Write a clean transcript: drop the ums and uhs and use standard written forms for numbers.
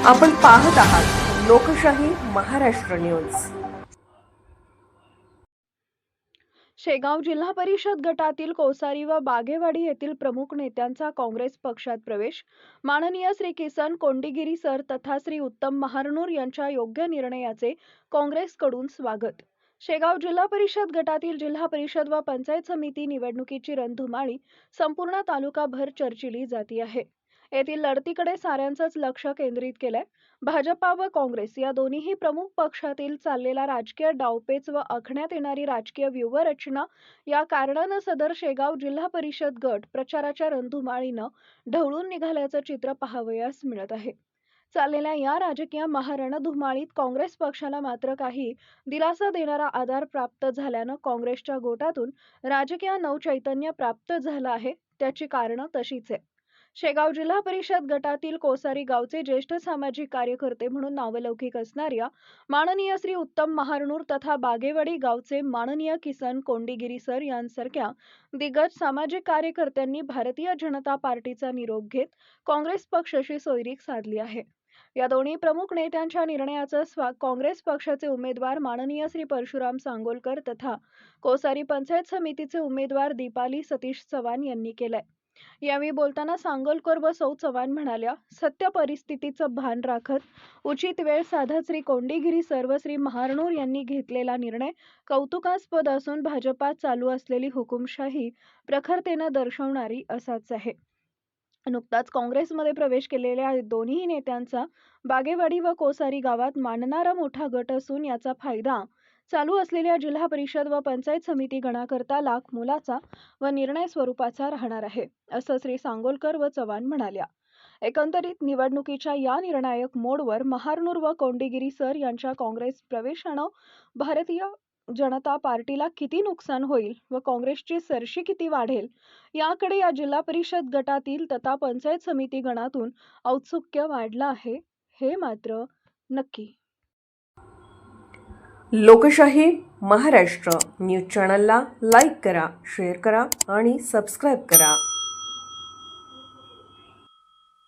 आपण पाहत आहात लोकशाही महाराष्ट्र न्यूज। शेगाव जिल्हा परिषद गटातील कोसारी व बागेवाडी येथील प्रमुख नेत्यांचा काँग्रेस पक्षात प्रवेश। माननीय श्री किसन कोंडीगिरी सर तथा श्री उत्तम महारनूर यांच्या योग्य निर्णयाचे काँग्रेसकडून स्वागत। शेगाव जिल्हा परिषद गटातील जिल्हा परिषद व पंचायत समिती निवडणुकीची रणधुमाळी संपूर्ण तालुकाभर चर्चिली जाती आहे। येथील लढतीकडे साऱ्यांचंच लक्ष केंद्रित केलंय। भाजपा व काँग्रेस या दोन्ही प्रमुख पक्षातील चाललेला राजकीय डावपेच व आखण्यात येणारी राजकीय व्यूहरचना या कारणानं सदर शेगाव जिल्हा परिषद गट प्रचाराच्या रणधुमाळीनं ढवळून निघाल्याचं चित्र पाहावयास मिळत आहे। चाललेल्या या राजकीय महारणधुमाळीत काँग्रेस पक्षाला मात्र काही दिलासा देणारा आधार प्राप्त झाल्यानं काँग्रेसच्या गोटातून राजकीय नवचैतन्य प्राप्त झालं आहे। त्याची कारणं तशीच आहे। शेगाव जिल्हा परिषद गटातील कोसारी गावचे ज्येष्ठ सामाजिक कार्यकर्ते म्हणून नावलौकिक असणाऱ्या माननीय श्री उत्तम महारनूर तथा बागेवाडी गावचे माननीय किसन कोंडीगिरी सर यांसारख्या दिग्गज सामाजिक कार्यकर्त्यांनी भारतीय जनता पार्टीचा निरोप घेत काँग्रेस पक्षाशी सोयरीक साधली आहे। या दोन्ही प्रमुख नेत्यांच्या निर्णयाचं काँग्रेस पक्षाचे उमेदवार माननीय श्री परशुराम सांगोलकर तथा कोसारी पंचायत समितीचे उमेदवार दीपाली सतीश चव्हाण यांनी केलंय। यावेळी बोलताना सांगोलकर व सौ चव्हाण म्हणाल्या, सत्य परिस्थितीचं भान राखत उचित वेळ साधत श्री कोंडीगिरी सर्व श्री महारनूर यांनी घेतलेला निर्णय कौतुकास्पद असून भाजपात चालू असलेली हुकुमशाही प्रखरतेनं दर्शवणारी असाच आहे। नुकताच काँग्रेसमध्ये प्रवेश केलेल्या दोन्ही नेत्यांचा बागेवाडी व कोसारी गावात मानणारा मोठा गट असून याचा फायदा चालू असलेल्या जिल्हा परिषद व पंचायत समिती गणाकरता लाख मोलाचा व निर्णय स्वरूपाचा राहणार आहे, असं श्री सांगोलकर व चव्हाण म्हणाल्या। एकंदरीत निवडणुकीच्या या निर्णायक मोडवर महारनूर व कोंडीगिरी सर यांच्या काँग्रेस प्रवेशानं भारतीय जनता पार्टीला किती नुकसान होईल व काँग्रेसची सरशी किती वाढेल याकडे या जिल्हा परिषद गटातील तथा पंचायत समिती गणातून औत्सुक्य वाढलं आहे, हे मात्र नक्की। लोकशाही महाराष्ट्र न्यूज चॅनलला लाईक करा, शेअर करा आणि सबस्क्राईब करा।